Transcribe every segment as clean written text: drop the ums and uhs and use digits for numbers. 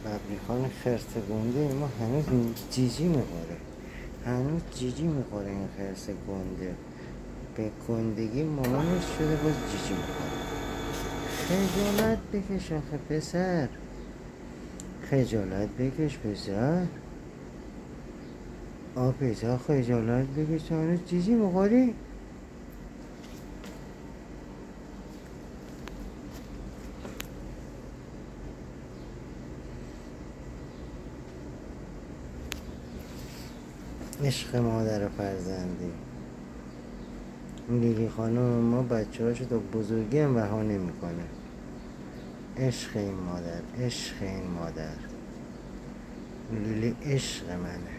ببریخان خرس گنده ما هنوز جیجی میخوره، این خرس گنده به گندگی مامانش شده باز جیجی میخوره. خجالت بکش آخه پسر، خجالت بکش پسر، پسر خجالت بکش، تو هنوز جیجی میخوری؟ عشق مادر فرزندی لیلی خانم ما بچه هاشو تا بزرگی هم رها نمیکنه. عشق این مادر لیلی عشق منه.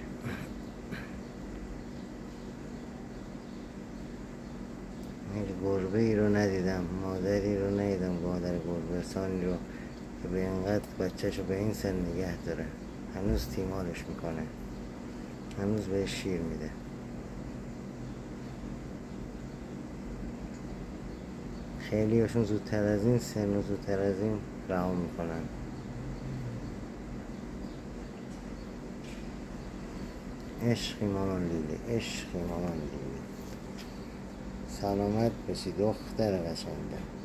گربه ای رو ندیدم، مادری رو ندیدم، مادر گربه‌سانی رو که به اینقدر بچه‌شو به این سن نگه داره، هنوز تیمارش میکنه، هنوز بهش شیر میده. خیلی هاشون زودتر از این سن و زودتر از این رها میکنن. عشقی مامان لیلی، عشقی مامان لیلی. سلامت باشی دختر قشنگم.